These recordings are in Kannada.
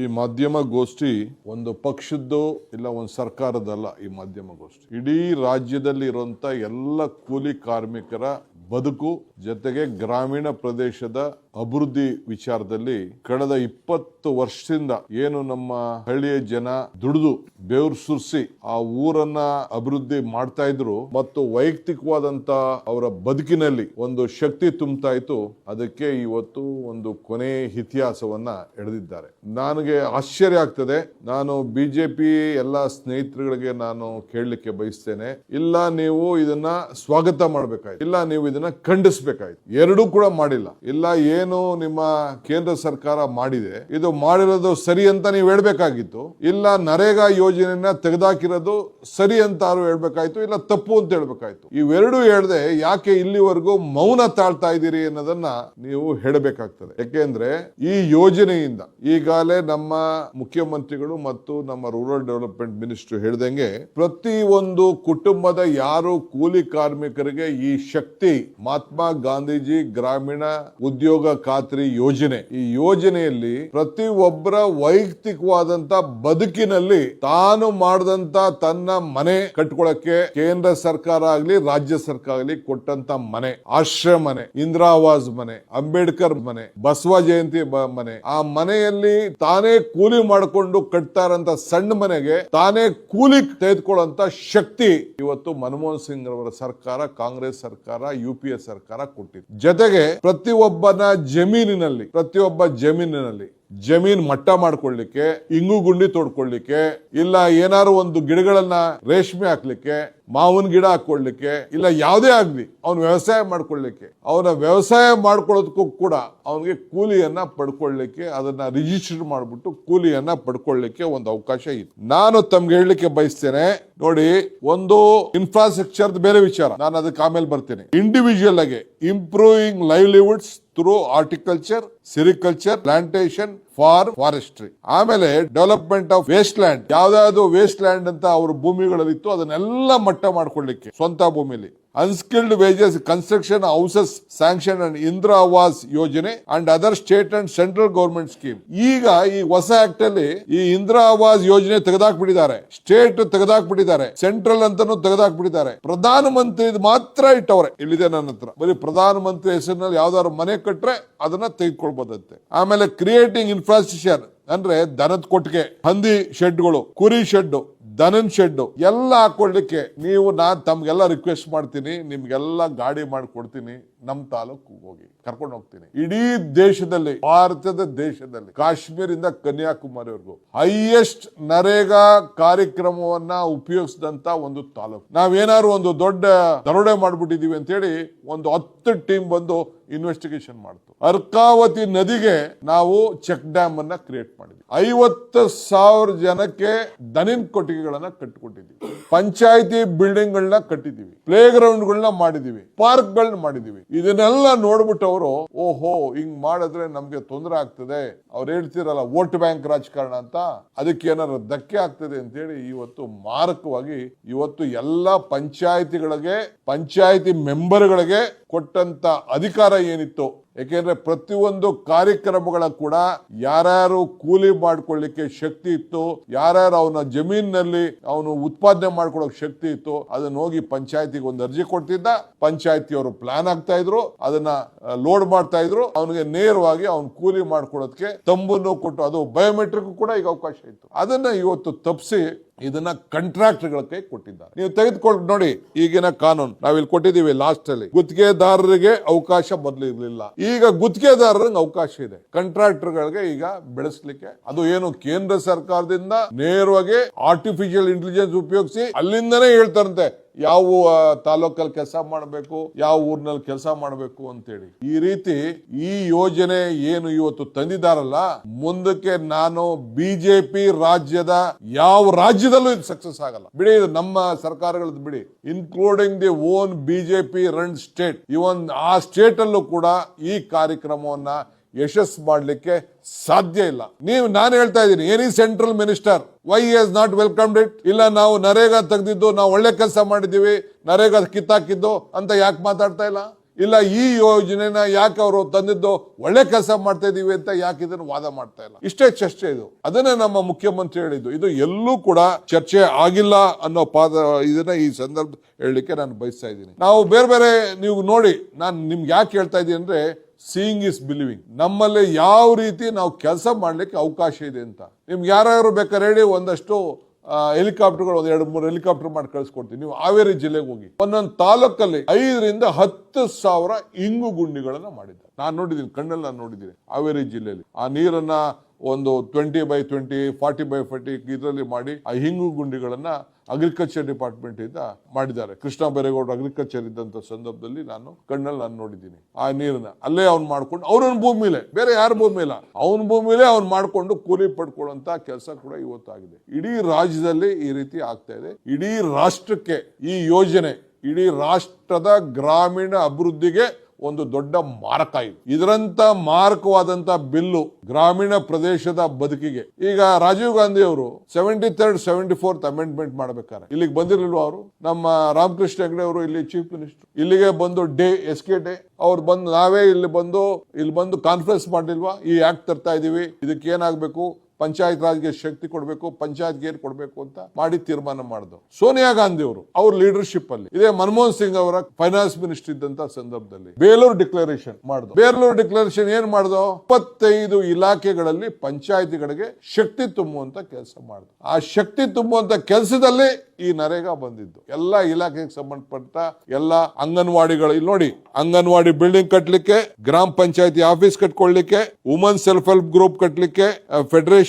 ಈ ಮಾಧ್ಯಮ ಗೋಷ್ಠಿ ಒಂದು ಪಕ್ಷದ್ದು ಇಲ್ಲ ಒಂದು ಸರ್ಕಾರದಲ್ಲ. ಈ ಮಾಧ್ಯಮ ಗೋಷ್ಠಿ ಇಡೀ ರಾಜ್ಯದಲ್ಲಿ ಇರುವಂತ ಎಲ್ಲ ಕೂಲಿ ಕಾರ್ಮಿಕರ ಬದುಕು ಜೊತೆಗೆ ಗ್ರಾಮೀಣ ಪ್ರದೇಶದ ಅಭಿವೃದ್ಧಿ ವಿಚಾರದಲ್ಲಿ ಕಳೆದ 20 ವರ್ಷದಿಂದ ಏನು ನಮ್ಮ ಹಳ್ಳಿಯ ಜನ ದುಡಿದು ಬೆವರು ಸುರಿಸಿ ಆ ಊರನ್ನ ಅಭಿವೃದ್ಧಿ ಮಾಡ್ತಾ ಇದ್ರು ಮತ್ತು ವೈಯಕ್ತಿಕವಾದಂತ ಅವರ ಬದುಕಿನಲ್ಲಿ ಒಂದು ಶಕ್ತಿ ತುಂಬುತ್ತಾ ಇತ್ತು. ಅದಕ್ಕೆ ಇವತ್ತು ಒಂದು ಕೊನೆ ಇತಿಹಾಸವನ್ನ ಎಳೆದಿದ್ದಾರೆ. ನನಗೆ ಆಶ್ಚರ್ಯ ಆಗ್ತದೆ. ನಾನು ಬಿಜೆಪಿ ಎಲ್ಲ ಸ್ನೇಹಿತರುಗಳಿಗೆ ನಾನು ಕೇಳಲಿಕ್ಕೆ ಬಯಸ್ತೇನೆ, ಇಲ್ಲ ನೀವು ಇದನ್ನ ಸ್ವಾಗತ ಮಾಡಬೇಕಾಯ್ತು, ಇಲ್ಲ ನೀವು ಇದನ್ನ ಖಂಡಿಸಬೇಕಾಯ್ತು. ಎರಡೂ ಕೂಡ ಮಾಡಿಲ್ಲ. ಇಲ್ಲ ಏನು ನಿಮ್ಮ ಕೇಂದ್ರ ಸರ್ಕಾರ ಮಾಡಿದೆ ಇದು ಮಾಡಿರೋದು ಸರಿ ಅಂತ ನೀವು ಹೇಳ್ಬೇಕಾಗಿತ್ತು, ಇಲ್ಲ ನರೇಗಾ ಯೋಜನೆಯನ್ನ ತೆಗೆದಾಕಿರೋದು ಸರಿ ಅಂತ ಹೇಳ್ಬೇಕಾಯ್ತು, ಇಲ್ಲ ತಪ್ಪು ಅಂತ ಹೇಳ್ಬೇಕಾಯ್ತು. ಇವೆರಡೂ ಹೇಳ್ದೆ ಯಾಕೆ ಇಲ್ಲಿವರೆಗೂ ಮೌನ ತಾಳ್ತಾ ಇದ್ದೀರಿ ಅನ್ನೋದನ್ನ ನೀವು ಹೇಳಬೇಕಾಗ್ತದೆ. ಯಾಕೆಂದ್ರೆ ಈ ಯೋಜನೆಯಿಂದ ಈಗಾಗಲೇ ನಮ್ಮ ಮುಖ್ಯಮಂತ್ರಿಗಳು ಮತ್ತು ನಮ್ಮ ರೂರಲ್ ಡೆವಲಪ್ಮೆಂಟ್ ಮಿನಿಸ್ಟರ್ ಹೇಳ್ದಂಗೆ ಪ್ರತಿ ಒಂದು ಕುಟುಂಬದ ಯಾರು ಕೂಲಿ ಕಾರ್ಮಿಕರಿಗೆ ಈ ಶಕ್ತಿ ಮಹಾತ್ಮ ಗಾಂಧೀಜಿ ಗ್ರಾಮೀಣ ಉದ್ಯೋಗ ಖಾತ್ರಿ ಯೋಜನೆ, ಈ ಯೋಜನೆಯಲ್ಲಿ ಪ್ರತಿ ಒಬ್ಬರ ವೈಯಕ್ತಿಕವಾದಂತ ಬದುಕಿನಲ್ಲಿ ತಾನು ಮಾಡಿದಂತ ತನ್ನ ಮನೆ ಕಟ್ಕೊಳ್ಳಕ್ಕೆ ಕೇಂದ್ರ ಸರ್ಕಾರ ಆಗ್ಲಿ ರಾಜ್ಯ ಸರ್ಕಾರ ಆಗ್ಲಿ ಕೊಟ್ಟಂತ ಮನೆ, ಆಶ್ರಯ ಮನೆ, ಇಂದಿರಾ ಆವಾಸ್ ಮನೆ, ಅಂಬೇಡ್ಕರ್ ಮನೆ, ಬಸವ ಜಯಂತಿ ಮನೆ, ಆ ಮನೆಯಲ್ಲಿ ತಾನೇ ಕೂಲಿ ಮಾಡಿಕೊಂಡು ಕಟ್ತಾ ಇರೋಂತ ಸಣ್ಣ ಮನೆಗೆ ತಾನೇ ಕೂಲಿ ತೆಗೆದುಕೊಳ್ಳುವಂತ ಶಕ್ತಿ ಇವತ್ತು ಮನಮೋಹನ್ ಸಿಂಗ್ ಅವರ ಸರ್ಕಾರ, ಕಾಂಗ್ರೆಸ್ ಸರ್ಕಾರ, UPA ಸರ್ಕಾರ ಕೊಟ್ಟಿದೆ. ಜೊತೆಗೆ ಪ್ರತಿಯೊಬ್ಬನ ಜಮೀನಿನಲ್ಲಿ ಜಮೀನ್ ಮಟ್ಟ ಮಾಡ್ಕೊಳ್ಳಿಕ್ಕೆ, ಇಂಗು ಗುಂಡಿ ತೋಡ್ಕೊಳ್ಳಿಕ್ಕೆ, ಇಲ್ಲ ಏನಾರು ಒಂದು ಗಿಡಗಳನ್ನ ರೇಷ್ಮೆ ಹಾಕ್ಲಿಕ್ಕೆ, ಮಾವಿನ ಗಿಡ ಹಾಕೊಳ್ಳಿಕ್ಕೆ, ಇಲ್ಲ ಯಾವುದೇ ಆಗ್ಲಿ ಅವನು ವ್ಯವಸಾಯ ಮಾಡ್ಕೊಳ್ಳಿಕ್ಕೆ, ಅವನ ವ್ಯವಸಾಯ ಮಾಡ್ಕೊಳ್ಳೋದಕ್ಕೂ ಕೂಡ ಅವನಿಗೆ ಕೂಲಿಯನ್ನ ಪಡ್ಕೊಳ್ಳಿಕ್ಕೆ, ಅದನ್ನ ರಿಜಿಸ್ಟರ್ ಮಾಡ್ಬಿಟ್ಟು ಕೂಲಿಯನ್ನ ಪಡ್ಕೊಳ್ಳಿಕ್ಕೆ ಒಂದು ಅವಕಾಶ ಇದೆ. ನಾನು ತಮ್ಗೆ ಹೇಳಲಿಕ್ಕೆ ಬಯಸ್ತೇನೆ, ನೋಡಿ, ಒಂದು ಇನ್ಫ್ರಾಸ್ಟ್ರಕ್ಚರ್ ಬೇರೆ ವಿಚಾರ, ನಾನು ಅದಕ್ಕೆ ಆಮೇಲೆ ಬರ್ತೀನಿ. ಇಂಡಿವಿಜುವಲ್ ಆಗಿ improving livelihoods through horticulture, sericulture, plantation, forestry, ಆಮೇಲೆ ಡೆವಲಪ್ಮೆಂಟ್ ಆಫ್ ವೇಸ್ಟ್ ಲ್ಯಾಂಡ್, ಯಾವ್ದಾದ್ರು ವೇಸ್ಟ್ ಲ್ಯಾಂಡ್ ಅಂತ ಅವ್ರ ಭೂಮಿಗಳಲ್ಲಿತ್ತು ಅದನ್ನೆಲ್ಲ ಮಟ್ಟ ಮಾಡ್ಕೊಳ್ಳಿಕ್ಕೆ ಸ್ವಂತ ಭೂಮಿಲಿ, unskilled wages construction houses sanction and Indira Awas Yojana and other state and central government scheme. ಈಗ ಈ ಹೊಸ ಆಕ್ಟ್ ಅಲ್ಲಿ ಈ ಇಂದಿರಾ ಆವಾಸ್ ಯೋಜನೆ ತೆಗೆದಾಕ್ಬಿಟ್ಟಿದ್ದಾರೆ, ಸ್ಟೇಟ್ ತೆಗೆದಾಕ್ಬಿಟ್ಟಿದ್ದಾರೆ, ಸೆಂಟ್ರಲ್ ಅಂತಾನು ತೆಗೆದಾಕ್ಬಿಟ್ಟಿದ್ದಾರೆ. ಪ್ರಧಾನ ಮಂತ್ರಿ ಮಾತ್ರ ಇಟ್ಟವ್ರೆ. ಇಲ್ಲಿದೆ ನನ್ನ ಹತ್ರ, ಬರೀ ಪ್ರಧಾನ ಮಂತ್ರಿ ಹೆಸರಿನಲ್ಲಿ ಯಾವ್ದಾದ್ರು ಮನೆ ಕಟ್ರೆ ಅದನ್ನ ತೆಗೆದುಕೊಳ್ಬೋದಂತೆ. ಆಮೇಲೆ ಕ್ರಿಯೇಟಿಂಗ್ ಇನ್ಫ್ರಾಸ್ಟ್ರಕ್ಚರ್ ಅಂದ್ರೆ ದನದ ಕೊಟ್ಟಿಗೆ, ಹಂದಿ ಶೆಡ್ಗಳು, ಕುರಿ ಶೆಡ್, ದನನ್ ಶೆಡ್ ಎಲ್ಲ ಹಾಕೊಳ್ಳಿಕ್ಕೆ ನಾನ್ ತಮ್ಗೆಲ್ಲ ರಿಕ್ವೆಸ್ಟ್ ಮಾಡ್ತೀನಿ, ನಿಮ್ಗೆಲ್ಲ ಗಾಡಿ ಮಾಡಿಕೊಡ್ತೀನಿ, ನಮ್ ತಾಲೂಕು ಹೋಗಿ ಕರ್ಕೊಂಡು ಹೋಗ್ತೀನಿ. ಇಡೀ ದೇಶದಲ್ಲಿ, ಭಾರತದ ದೇಶದಲ್ಲಿ ಕಾಶ್ಮೀರಿಂದ ಕನ್ಯಾಕುಮಾರಿವರೆಗೂ ಹೈಯೆಸ್ಟ್ ನರೇಗಾ ಕಾರ್ಯಕ್ರಮವನ್ನ ಉಪಯೋಗಿಸಿದಂತ ಒಂದು ತಾಲೂಕು. ನಾವೇನಾದ್ರು ಒಂದು ದೊಡ್ಡ ದರೋಡೆ ಮಾಡ್ಬಿಟ್ಟಿದೀವಿ ಅಂತ ಹೇಳಿ ಒಂದು 10 ಟೀಮ್ ಬಂದು ಇನ್ವೆಸ್ಟಿಗೇಷನ್ ಮಾಡ್ತು. ಅರ್ಕಾವತಿ ನದಿಗೆ ನಾವು ಚೆಕ್ ಡ್ಯಾಮ್ ಅನ್ನ ಕ್ರಿಯೇಟ್ ಮಾಡಿದ್ವಿ. 50,000 ಜನಕ್ಕೆ ದನಿನ್ ಕೊಟ್ಟಿಗೆಗಳನ್ನ ಕಟ್ಟಿಕೊಟ್ಟಿದ್ವಿ, ಪಂಚಾಯತಿ ಬಿಲ್ಡಿಂಗ್ ಗಳನ್ನ ಕಟ್ಟಿದೀವಿ, ಪ್ಲೇ ಗ್ರೌಂಡ್ ಗಳನ್ನ ಮಾಡಿದೀವಿ, ಪಾರ್ಕ್ ಗಳನ್ನ ಮಾಡಿದೀವಿ. ಇದನ್ನೆಲ್ಲ ನೋಡ್ಬಿಟ್ಟು ಅವರು ಓಹೋ ಹಿಂಗ್ ಮಾಡಿದ್ರೆ ನಮ್ಗೆ ತೊಂದರೆ ಆಗ್ತದೆ, ಅವ್ರು ಹೇಳ್ತಿರಲ್ಲ ವೋಟ್ ಬ್ಯಾಂಕ್ ರಾಜಕಾರಣ ಅಂತ, ಅದಕ್ಕೆ ಏನಾದ್ರು ಧಕ್ಕೆ ಆಗ್ತದೆ ಅಂತ ಹೇಳಿ ಇವತ್ತು ಮಾರಕವಾಗಿ ಇವತ್ತು ಎಲ್ಲ ಪಂಚಾಯತಿಗಳಿಗೆ, ಪಂಚಾಯತಿ ಮೆಂಬರ್ಗಳಿಗೆ ಕೊಟ್ಟಂತ ಅಧಿಕಾರ ಏನಿತ್ತು, ಯಾಕೆಂದ್ರೆ ಪ್ರತಿಯೊಂದು ಕಾರ್ಯಕ್ರಮಗಳ ಕೂಡ ಯಾರ್ಯಾರು ಕೂಲಿ ಮಾಡ್ಕೊಳ್ಳಿಕ್ಕೆ ಶಕ್ತಿ ಇತ್ತು, ಯಾರ್ಯಾರು ಅವನ ಜಮೀನಿನಲ್ಲಿ ಅವನು ಉತ್ಪಾದನೆ ಮಾಡ್ಕೊಳ್ಳೋಕೆ ಶಕ್ತಿ ಇತ್ತು, ಅದನ್ನ ಹೋಗಿ ಪಂಚಾಯತಿಗೆ ಒಂದು ಅರ್ಜಿ ಕೊಡ್ತಿದ್ದ, ಪಂಚಾಯತಿಯವರು ಪ್ಲಾನ್ ಆಗ್ತಾ ಇದ್ರು, ಅದನ್ನ ಲೋಡ್ ಮಾಡ್ತಾ ಇದ್ರು, ಅವನಿಗೆ ನೇರವಾಗಿ ಅವನು ಕೂಲಿ ಮಾಡ್ಕೊಳ್ಳೋದಕ್ಕೆ ತಂಬನ್ನು ಕೊಟ್ಟು, ಅದು ಬಯೋಮೆಟ್ರಿಕ್ ಕೂಡ ಈಗ ಅವಕಾಶ ಇತ್ತು. ಅದನ್ನ ಇವತ್ತು ತಪ್ಪಿಸಿ ಇದನ್ನ ಕಾಂಟ್ರಾಕ್ಟರ್ಗಳ ಕೈ ಕೊಟ್ಟಿದ್ದಾರೆ. ನೀವು ತೆಗೆದುಕೊಂಡು ನೋಡಿ, ಈಗಿನ ಕಾನೂನು ನಾವಿಲ್ಲಿ ಕೊಟ್ಟಿದ್ದೀವಿ ಲಾಸ್ಟ್ ಅಲ್ಲಿ, ಗುತ್ತಿಗೆದಾರರಿಗೆ ಅವಕಾಶ ಮೊದಲು ಇರಲಿಲ್ಲ, ಈಗ ಗುತ್ತಿಗೆದಾರರಿಗೆ ಅವಕಾಶ ಇದೆ, ಕಾಂಟ್ರಾಕ್ಟರ್ಗಳಿಗೆ ಈಗ ಬೆಳೆಸಲಿಕ್ಕೆ. ಅದು ಏನು ಕೇಂದ್ರ ಸರ್ಕಾರದಿಂದ ನೇರವಾಗಿ ಆರ್ಟಿಫಿಷಿಯಲ್ ಇಂಟೆಲಿಜೆನ್ಸ್ ಉಪಯೋಗಿಸಿ ಅಲ್ಲಿಂದನೇ ಹೇಳ್ತಾರಂತೆ ಯಾವ ತಾಲೂಕಲ್ಲಿ ಕೆಲಸ ಮಾಡಬೇಕು, ಯಾವ ಊರಿನಲ್ಲಿ ಕೆಲಸ ಮಾಡಬೇಕು ಅಂತೇಳಿ. ಈ ರೀತಿ ಈ ಯೋಜನೆ ಏನು ಇವತ್ತು ತಂದಿದ್ದಾರಲ್ಲ, ಮುಂದಕ್ಕೆ ನಾನು ಬಿಜೆಪಿ ರಾಜ್ಯದ ಯಾವ ರಾಜ್ಯದಲ್ಲೂ ಇದು ಸಕ್ಸಸ್ ಆಗಲ್ಲ. ಬಿಡಿ, ಇದು ನಮ್ಮ ಸರ್ಕಾರಗಳದ್ದು ಬಿಡಿ, including the own BJP run state, even ಆ ಸ್ಟೇಟ್ ಅಲ್ಲೂ ಕೂಡ ಈ ಕಾರ್ಯಕ್ರಮವನ್ನ ಯಶಸ್ಸು ಮಾಡಲಿಕ್ಕೆ ಸಾಧ್ಯ ಇಲ್ಲ. ನಾನು ಹೇಳ್ತಾ ಇದ್ದೀನಿ, any central minister Y has not welcomed it? ಇಲ್ಲ ನಾವು ನರೇಗಾ ತೆಗೆದಿದ್ದು ನಾವು ಒಳ್ಳೆ ಕೆಲಸ ಮಾಡಿದೀವಿ, ನರೇಗಾ ಕಿತ್ತಾಕಿದ್ದು ಅಂತ ಯಾಕೆ ಮಾತಾಡ್ತಾ ಇಲ್ಲ? ಇಲ್ಲ ಈ ಯೋಜನೆನ ಯಾಕೆ ಅವರು ತಂದಿದ್ದು ಒಳ್ಳೆ ಕೆಲಸ ಮಾಡ್ತಾ ಇದೀವಿ ಅಂತ ಯಾಕೆ ಇದನ್ನು ವಾದ ಮಾಡ್ತಾ ಇಲ್ಲ. ಇಷ್ಟೇ ಚರ್ಚೆ ಇದು. ಅದನ್ನೇ ನಮ್ಮ ಮುಖ್ಯಮಂತ್ರಿ ಹೇಳಿದ್ದು. ಇದು ಎಲ್ಲೂ ಕೂಡ ಚರ್ಚೆ ಆಗಿಲ್ಲ ಅನ್ನೋ ಇದನ್ನ ಈ ಸಂದರ್ಭ ಹೇಳಲಿಕ್ಕೆ ನಾನು ಬಯಸ್ತಾ ಇದ್ದೀನಿ. ನಾವು ಬೇರೆ ಬೇರೆ ನೀವು ನೋಡಿ, ನಾನು ನಿಮ್ಗೆ ಯಾಕೆ ಹೇಳ್ತಾ ಇದ್ದೀನಿ ಅಂದ್ರೆ, ಸೀಯಿಂಗ್ ಇಸ್ ಬಿಲೀವಿಂಗ್. ನಮ್ಮಲ್ಲಿ ಯಾವ ರೀತಿ ನಾವು ಕೆಲಸ ಮಾಡ್ಲಿಕ್ಕೆ ಅವಕಾಶ ಇದೆ ಅಂತ ನಿಮ್ಗೆ ಯಾರ್ಯಾರು ಬೇಕಾದ್ರೆ ಹೇಳಿ, ಒಂದಷ್ಟು ಹೆಲಿಕಾಪ್ಟರ್ಗಳು, 2-3 ಹೆಲಿಕಾಪ್ಟರ್ ಮಾಡಿ ಕಳಿಸ್ಕೊಡ್ತೀವಿ. ನೀವು ಹಾವೇರಿ ಜಿಲ್ಲೆಗೆ ಹೋಗಿ, ಒಂದೊಂದು ತಾಲೂಕಲ್ಲಿ 5,000 to 10,000 ಇಂಗು ಗುಂಡಿಗಳನ್ನ ಮಾಡಿದ್ದಾರೆ. ನಾನು ನೋಡಿದ್ದೀನಿ, ಕಣ್ಣಲ್ಲಿ ನಾನು ನೋಡಿದ್ದೀನಿ ಹಾವೇರಿ ಜಿಲ್ಲೆಯಲ್ಲಿ. ಆ ನೀರನ್ನ ಒಂದು 20x20, 40x40 ಇದರಲ್ಲಿ ಮಾಡಿ ಆ ಹಿಂಗು ಗುಂಡಿಗಳನ್ನ ಅಗ್ರಿಕಲ್ಚರ್ ಡಿಪಾರ್ಟ್ಮೆಂಟ್ ಇಂದ ಮಾಡಿದ್ದಾರೆ. ಕೃಷ್ಣ ಬೈರೇಗೌಡರು ಅಗ್ರಿಕಲ್ಚರ್ ಇದ್ದಂತ ಸಂದರ್ಭದಲ್ಲಿ ನಾನು ಕಣ್ಣಲ್ಲಿ ನಾನು ನೋಡಿದ್ದೀನಿ. ಆ ನೀರನ್ನ ಅಲ್ಲೇ ಅವ್ನು ಮಾಡ್ಕೊಂಡು, ಅವ್ರನ್ನ ಭೂಮಿಲೇ, ಬೇರೆ ಯಾರ ಭೂಮಿ ಇಲ್ಲ, ಅವನ ಭೂಮಿಲೇ ಅವ್ನು ಮಾಡ್ಕೊಂಡು ಕೂಲಿ ಪಡ್ಕೊಳ್ಳುವಂತ ಕೆಲಸ ಕೂಡ ಇವತ್ತಾಗಿದೆ. ಇಡೀ ರಾಜ್ಯದಲ್ಲಿ ಈ ರೀತಿ ಆಗ್ತಾ ಇದೆ. ಇಡೀ ರಾಷ್ಟ್ರಕ್ಕೆ ಈ ಯೋಜನೆ, ಇಡೀ ರಾಷ್ಟ್ರದ ಗ್ರಾಮೀಣ ಅಭಿವೃದ್ಧಿಗೆ ಒಂದು ದೊಡ್ಡ ಮಾರಕ ಇದು. ಇದರಂತ ಮಾರಕವಾದಂತ ಬಿಲ್ಲು ಗ್ರಾಮೀಣ ಪ್ರದೇಶದ ಬದುಕಿಗೆ. ಈಗ ರಾಜೀವ್ ಗಾಂಧಿ ಅವರು 73rd 74th ಅಮೆಂಡ್ಮೆಂಟ್ ಮಾಡ್ಬೇಕಾರೆ ಇಲ್ಲಿಗೆ ಬಂದಿರಲಿಲ್ವಾ ಅವರು? ನಮ್ಮ ರಾಮಕೃಷ್ಣ ಹೆಗಡೆ ಅವರು ಇಲ್ಲಿ ಚೀಫ್ ಮಿನಿಸ್ಟರ್ ಇಲ್ಲಿಗೆ ಬಂದು SK ಡೇ ಅವ್ರು ಬಂದು, ನಾವೇ ಇಲ್ಲಿ ಬಂದು ಕಾನ್ಫರೆನ್ಸ್ ಮಾಡಿಲ್ವಾ? ಈ ಆಕ್ಟ್ ತರ್ತಾ ಇದೀವಿ, ಇದಕ್ಕೆ ಏನಾಗಬೇಕು, ಪಂಚಾಯತ್ ರಾಜ್ಗೆ ಶಕ್ತಿ ಕೊಡಬೇಕು, ಪಂಚಾಯತ್ ಗೇರ್ ಕೊಡಬೇಕು ಅಂತ ಮಾಡಿ ತೀರ್ಮಾನ ಮಾಡಿದ್ರು. ಸೋನಿಯಾ ಗಾಂಧಿ ಅವರು ಅವ್ರ ಲೀಡರ್ಶಿಪ್ ಅಲ್ಲಿ, ಇದೇ ಮನಮೋಹನ್ ಸಿಂಗ್ ಅವರ ಫೈನಾನ್ಸ್ ಮಿನಿಸ್ಟರ್ ಇದ್ದಂತ ಸಂದರ್ಭದಲ್ಲಿ ಬೇಲೂರು ಡಿಕ್ಲರೇಷನ್ ಮಾಡಿದ್ರು. ಬೇಲೂರು ಡಿಕ್ಲರೇಷನ್ ಏನ್ ಮಾಡಿದ್ರು? 25 ಇಲಾಖೆಗಳಲ್ಲಿ ಪಂಚಾಯತಿಗಳಿಗೆ ಶಕ್ತಿ ತುಂಬುವಂತ ಕೆಲಸ ಮಾಡಿದ್ರು. ಆ ಶಕ್ತಿ ತುಂಬುವಂತ ಕೆಲಸದಲ್ಲಿ ಈ ನರೇಗಾ ಬಂದಿದ್ದು. ಎಲ್ಲ ಇಲಾಖೆಗೆ ಸಂಬಂಧಪಟ್ಟ ಎಲ್ಲ ಅಂಗನವಾಡಿಗಳು, ಇಲ್ಲಿ ನೋಡಿ, ಅಂಗನವಾಡಿ ಬಿಲ್ಡಿಂಗ್ ಕಟ್ಟಲಿಕ್ಕೆ, ಗ್ರಾಮ ಪಂಚಾಯತಿ ಆಫೀಸ್ ಕಟ್ಕೊಳ್ಳಿಕ್ಕೆ, ವುಮನ್ ಸೆಲ್ಫ್ ಹೆಲ್ಪ್ ಗ್ರೂಪ್ ಕಟ್ಟಲಿಕ್ಕೆ, ಫೆಡರೇಷನ್,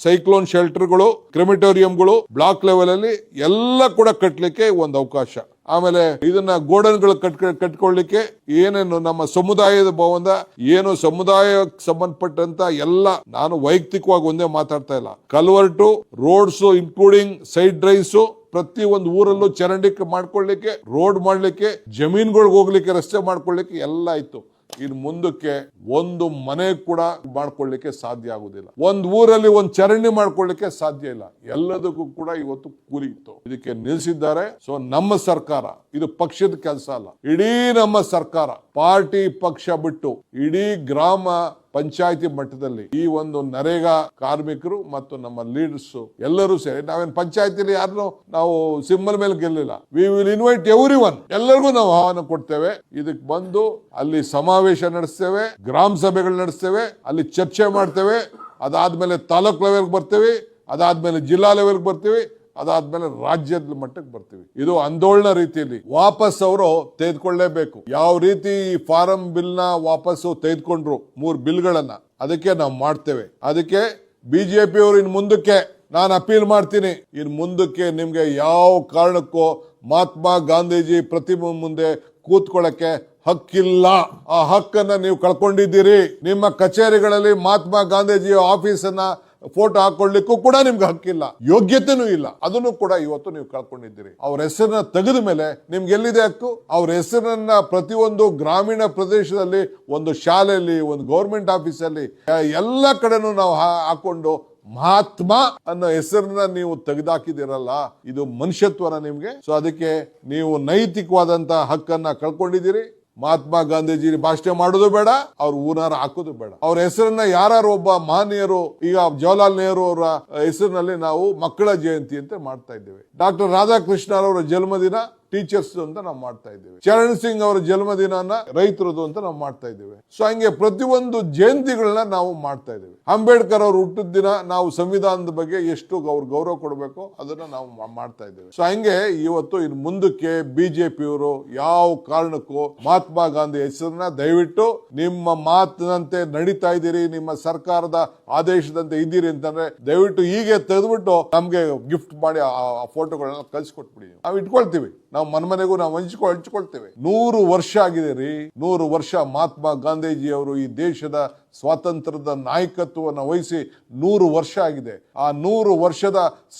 ಸೈಕ್ಲೋನ್ ಶೆಲ್ಟರ್ಗಳು, ಕ್ರಿಮಿಟೋರಿಯಂಗಳು, ಬ್ಲಾಕ್ ಲೆವೆಲ್ ಅಲ್ಲಿ ಎಲ್ಲ ಕೂಡ ಕಟ್ಟಲಿಕ್ಕೆ ಒಂದು ಅವಕಾಶ. ಆಮೇಲೆ ಇದನ್ನ ಗೋಡನ್ಗಳು ಕಟ್ಕೊಳ್ಳಿಕ್ಕೆ, ಏನೇನು ನಮ್ಮ ಸಮುದಾಯದ ಭವನ, ಏನು ಸಮುದಾಯಕ್ಕೆ ಸಂಬಂಧಪಟ್ಟಂತ ಎಲ್ಲ, ನಾನು ವೈಯಕ್ತಿಕವಾಗಿ ಒಂದೇ ಮಾತಾಡ್ತಾ ಇಲ್ಲ, ಕಲ್ವರ್ಟು, ರೋಡ್ಸ್ ಇನ್ಕ್ಲೂಡಿಂಗ್ ಸೈಡ್ ಡ್ರೈವ್ಸ್, ಪ್ರತಿ ಒಂದು ಊರಲ್ಲೂ ಚರಂಡಿ ಮಾಡ್ಕೊಳ್ಳಿಕ್ಕೆ, ರೋಡ್ ಮಾಡ್ಲಿಕ್ಕೆ, ಜಮೀನುಗಳಿಗೆ ಹೋಗ್ಲಿಕ್ಕೆ, ರಸ್ತೆ ಮಾಡ್ಕೊಳ್ಳಿಕ್ಕೆ ಎಲ್ಲ ಇತ್ತು. ಇನ್ನು ಮುಂದಕ್ಕೆ ಒಂದು ಮನೆ ಕೂಡ ಮಾಡ್ಕೊಳ್ಳಿಕ್ಕೆ ಸಾಧ್ಯ ಆಗುದಿಲ್ಲ. ಒಂದು ಊರಲ್ಲಿ ಒಂದು ಚರಂಡಿ ಮಾಡ್ಕೊಳ್ಳಿಕ್ಕೆ ಸಾಧ್ಯ ಇಲ್ಲ. ಎಲ್ಲದಕ್ಕೂ ಕೂಡ ಇವತ್ತು ಕೂಲಿ ಇತ್ತು. ಇದಕ್ಕೆ ನಿಲ್ಲಿಸಿದ್ದಾರೆ. ಸೊ ನಮ್ಮ ಸರ್ಕಾರ, ಇದು ಪಕ್ಷದ ಕೆಲಸ ಅಲ್ಲ, ಇಡೀ ನಮ್ಮ ಸರ್ಕಾರ, ಪಾರ್ಟಿ ಪಕ್ಷ ಬಿಟ್ಟು ಇಡೀ ಗ್ರಾಮ ಪಂಚಾಯತಿ ಮಟ್ಟದಲ್ಲಿ ಈ ಒಂದು ನರೇಗಾ ಕಾರ್ಮಿಕರು ಮತ್ತು ನಮ್ಮ ಲೀಡರ್ಸ್ ಎಲ್ಲರೂ ಸೇರಿ, ನಾವೇನು ಪಂಚಾಯತಿಲಿ ಯಾರನ್ನು ನಾವು ಸಿಂಬಲ್ ಮೇಲೆ ಗೆಲ್ಲಿಲ್ಲ. ವಿ ವಿಲ್ ಇನ್ವೈಟ್ ಎವ್ರಿವನ್, ಎಲ್ಲರಿಗೂ ನಾವು ಆಹ್ವಾನ ಕೊಡ್ತೇವೆ. ಇದಕ್ಕೆ ಬಂದು ಅಲ್ಲಿ ಸಮಾವೇಶ ನಡೆಸ್ತೇವೆ, ಗ್ರಾಮ ಸಭೆಗಳು ನಡೆಸ್ತೇವೆ, ಅಲ್ಲಿ ಚರ್ಚೆ ಮಾಡ್ತೇವೆ. ಅದಾದ್ಮೇಲೆ ತಾಲೂಕ್ ಲೆವೆಲ್ಗೆ ಬರ್ತೇವೆ, ಅದಾದ್ಮೇಲೆ ಜಿಲ್ಲಾ ಲೆವೆಲ್ಗೆ ಬರ್ತೀವಿ, ಅದಾದ್ಮೇಲೆ ರಾಜ್ಯದ ಮಟ್ಟಕ್ಕೆ ಬರ್ತೀವಿ. ಇದು ಆಂದೋಲನ ರೀತಿಯಲ್ಲಿ ವಾಪಸ್ ಅವರು ತೆಗೆದುಕೊಳ್ಳೇಬೇಕು. ಯಾವ ರೀತಿ ಈ ಫಾರಂ ಬಿಲ್ ನ ವಾಪಸ್ಸು ತೆಗೆದುಕೊಂಡ್ರು 3 ಬಿಲ್ಗಳನ್ನ, ಅದಕ್ಕೆ ನಾವು ಮಾಡ್ತೇವೆ. ಅದಕ್ಕೆ ಬಿಜೆಪಿ ಅವರು ಇನ್ ಮುಂದಕ್ಕೆ, ನಾನು ಅಪೀಲ್ ಮಾಡ್ತೀನಿ, ಇನ್ ಮುಂದಕ್ಕೆ ನಿಮ್ಗೆ ಯಾವ ಕಾರಣಕ್ಕೂ ಮಹಾತ್ಮ ಗಾಂಧೀಜಿ ಪ್ರತಿಮೆ ಮುಂದೆ ಕೂತ್ಕೊಳ್ಳಕ್ಕೆ ಹಕ್ಕಿಲ್ಲ. ಆ ಹಕ್ಕನ್ನ ನೀವು ಕಳ್ಕೊಂಡಿದ್ದೀರಿ. ನಿಮ್ಮ ಕಚೇರಿಗಳಲ್ಲಿ ಮಹಾತ್ಮ ಗಾಂಧೀಜಿ ಆಫೀಸನ್ನ ಫೋಟೋ ಹಾಕೊಳ್ಳಿಕ್ಕೂ ಕೂಡ ನಿಮ್ಗೆ ಹಕ್ಕಿಲ್ಲ, ಯೋಗ್ಯತೆನೂ ಇಲ್ಲ. ಅದನ್ನು ಕೂಡ ಇವತ್ತು ನೀವು ಕಳ್ಕೊಂಡಿದ್ದೀರಿ. ಅವ್ರ ಹೆಸರನ್ನ ತೆಗೆದ ಮೇಲೆ ನಿಮ್ಗೆ ಎಲ್ಲಿದೆ ಹಕ್ಕು? ಅವ್ರ ಹೆಸರನ್ನ ಪ್ರತಿಯೊಂದು ಗ್ರಾಮೀಣ ಪ್ರದೇಶದಲ್ಲಿ, ಒಂದು ಶಾಲೆಯಲ್ಲಿ, ಒಂದು ಗೌರ್ಮೆಂಟ್ ಆಫೀಸಲ್ಲಿ, ಎಲ್ಲ ಕಡೆನೂ ನಾವು ಹಾಕೊಂಡು ಮಹಾತ್ಮ ಅನ್ನೋ ಹೆಸರನ್ನ ನೀವು ತೆಗೆದಾಕಿದಿರಲ್ಲ, ಇದು ಮನುಷ್ಯತ್ವನ ನಿಮ್ಗೆ? ಸೊ ಅದಕ್ಕೆ ನೀವು ನೈತಿಕವಾದಂತ ಹಕ್ಕನ್ನ ಕಳ್ಕೊಂಡಿದ್ದೀರಿ. ಮಹಾತ್ಮ ಗಾಂಧೀಜಿ ಭಾಷಣ ಮಾಡೋದು ಬೇಡ, ಅವ್ರ ಊನಾರ ಹಾಕೋದು ಬೇಡ. ಅವ್ರ ಹೆಸರನ್ನ ಯಾರು ಒಬ್ಬ ಮಹನೀಯರು, ಈಗ ಜವಾಹರ್ಲಾಲ್ ನೆಹರು ಅವರ ಹೆಸರಿನಲ್ಲಿ ನಾವು ಮಕ್ಕಳ ಜಯಂತಿ ಅಂತ ಮಾಡ್ತಾ ಇದ್ದೇವೆ. ಡಾಕ್ಟರ್ ರಾಧಾಕೃಷ್ಣ ಅವರ ಜನ್ಮದಿನ ಟೀಚರ್ಸ್ ಅಂತ ನಾವು ಮಾಡ್ತಾ ಇದ್ದೇವೆ. ಚರಣ್ ಸಿಂಗ್ ಅವರ ಜನ್ಮದಿನ ರೈತರದು ಅಂತ ನಾವು ಮಾಡ್ತಾ ಇದ್ದೇವೆ. ಸೊ ಹಂಗೆ ಪ್ರತಿಯೊಂದು ಜಯಂತಿಗಳನ್ನ ನಾವು ಮಾಡ್ತಾ ಇದ್ದೇವೆ. ಅಂಬೇಡ್ಕರ್ ಅವರು ಹುಟ್ಟಿದ ದಿನ ನಾವು ಸಂವಿಧಾನದ ಬಗ್ಗೆ ಎಷ್ಟು ಅವ್ರ ಗೌರವ ಕೊಡಬೇಕು ಅದನ್ನ ನಾವು ಮಾಡ್ತಾ ಇದ್ದೇವೆ. ಸೊ ಹಂಗೆ ಇವತ್ತು ಇನ್ನು ಮುಂದಕ್ಕೆ ಬಿಜೆಪಿಯವರು ಯಾವ ಕಾರಣಕ್ಕೂ ಮಹಾತ್ಮ ಗಾಂಧಿ ಹೆಸರನ್ನ ದಯವಿಟ್ಟು ನಿಮ್ಮ ಮಾತಿನಂತೆ ನಡೀತಾ ಇದ್ದೀರಿ, ನಿಮ್ಮ ಸರ್ಕಾರದ ಆದೇಶದಂತೆ ಇದ್ದೀರಿ ಅಂತಂದ್ರೆ ದಯವಿಟ್ಟು ಹೀಗೆ ತೆಗೆದ್ಬಿಟ್ಟು ನಮ್ಗೆ ಗಿಫ್ಟ್ ಮಾಡಿ ಆ ಫೋಟೋಗಳನ್ನ ಕಳ್ಸಿಕೊಟ್ಬಿಡಿ. ನಾವು ಇಟ್ಕೊಳ್ತೀವಿ, ನಾವು ಮನೆಗೂ ನಾವು ಹಂಚ್ಕೊಳ್ತೇವೆ. 100 ವರ್ಷ ಆಗಿದೆ ರೀ, 100 ವರ್ಷ ಮಹಾತ್ಮ ಗಾಂಧೀಜಿ ಅವರು ಈ ದೇಶದ ಸ್ವಾತಂತ್ರ್ಯದ ನಾಯಕತ್ವವನ್ನು ವಹಿಸಿ 100 ವರ್ಷ ಆಗಿದೆ. ಆ 100 ವರ್ಷದ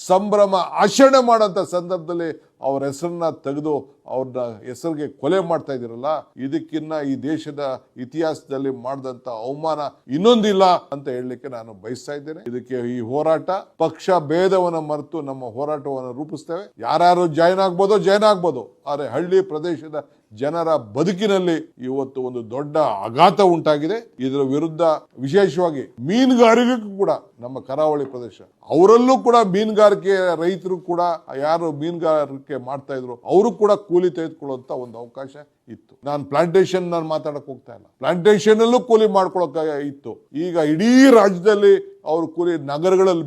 ಸಂಭ್ರಮ ಆಚರಣೆ ಮಾಡೋಂಥ ಸಂದರ್ಭದಲ್ಲಿ ಅವ್ರ ಹೆಸರನ್ನ ತೆಗೆದು ಅವ್ರನ್ನ ಹೆಸರಿಗೆ ಕೊಲೆ ಮಾಡ್ತಾ ಇದ್ದೀರಲ್ಲ, ಇದಕ್ಕಿನ್ನ ಈ ದೇಶದ ಇತಿಹಾಸದಲ್ಲಿ ಮಾಡಿದಂತ ಅವಮಾನ ಇನ್ನೊಂದಿಲ್ಲ ಅಂತ ಹೇಳಲಿಕ್ಕೆ ನಾನು ಬಯಸ್ತಾ ಇದ್ದೇನೆ. ಇದಕ್ಕೆ ಈ ಹೋರಾಟ ಪಕ್ಷ ಭೇದವನ್ನು ಮರೆತು ನಮ್ಮ ಹೋರಾಟವನ್ನು ರೂಪಿಸ್ತೇವೆ. ಯಾರು ಜಾಯ್ನ್ ಆಗ್ಬೋದು, ಆದ್ರೆ ಹಳ್ಳಿ ಪ್ರದೇಶದ ಜನರ ಬದುಕಿನಲ್ಲಿ ಇವತ್ತು ಒಂದು ದೊಡ್ಡ ಆಘಾತ ಉಂಟಾಗಿದೆ. ಇದರ ವಿರುದ್ಧ ವಿಶೇಷವಾಗಿ ಮೀನುಗಾರಿಕೆಗೂ ಕೂಡ ನಮ್ಮ ಕರಾವಳಿ ಪ್ರದೇಶ ಅವರಲ್ಲೂ ಕೂಡ ಮೀನುಗಾರಿಕೆ ರೈತರು ಕೂಡ ಯಾರು ಮೀನುಗಾರಿಕೆ ಮಾಡ್ತಾ ಇದ್ರು ಅವರು ಕೂಡ ಕೂಲಿ ತೆಗೆದುಕೊಳ್ಳುವಂತ ಒಂದು ಅವಕಾಶ ಇತ್ತು. ನಾನು ಪ್ಲಾಂಟೇಶನ್ ಮಾತಾಡಕ್ ಹೋಗ್ತಾ ಇಲ್ಲ, ಪ್ಲಾಂಟೇಶನ್ ಅಲ್ಲೂ ಕೂಲಿ ಮಾಡ್ಕೊಳಕ ಇತ್ತು. ಈಗ ಇಡೀ ರಾಜ್ಯದಲ್ಲಿ ಅವರು ಕೂಲಿ ನಗರಗಳಲ್ಲಿ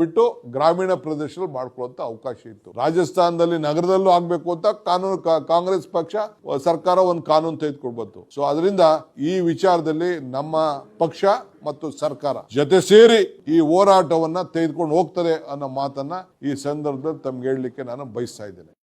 ಬಿಟ್ಟು ಗ್ರಾಮೀಣ ಪ್ರದೇಶದಲ್ಲಿ ಮಾಡ್ಕೊಳ್ಳುವಂತ ಅವಕಾಶ ಇತ್ತು. ರಾಜಸ್ಥಾನದಲ್ಲಿ ನಗರದಲ್ಲೂ ಆಗ್ಬೇಕು ಅಂತ ಕಾಂಗ್ರೆಸ್ ಪಕ್ಷ ಸರ್ಕಾರ ಒಂದು ಕಾನೂನು ತೆಗೆದುಕೊಳ್ಬಂತು. ಸೊ ಅದರಿಂದ ಈ ವಿಚಾರದಲ್ಲಿ ನಮ್ಮ ಪಕ್ಷ ಮತ್ತು ಸರ್ಕಾರ ಜೊತೆ ಸೇರಿ ಈ ಹೋರಾಟವನ್ನ ತೆಗೆದುಕೊಂಡು ಹೋಗ್ತದೆ ಅನ್ನೋ ಮಾತನ್ನ ಈ ಸಂದರ್ಭದಲ್ಲಿ ತಮ್ಗೆ ಹೇಳಲಿಕ್ಕೆ ನಾನು ಬಯಸ್ತಾ ಇದ್ದೇನೆ.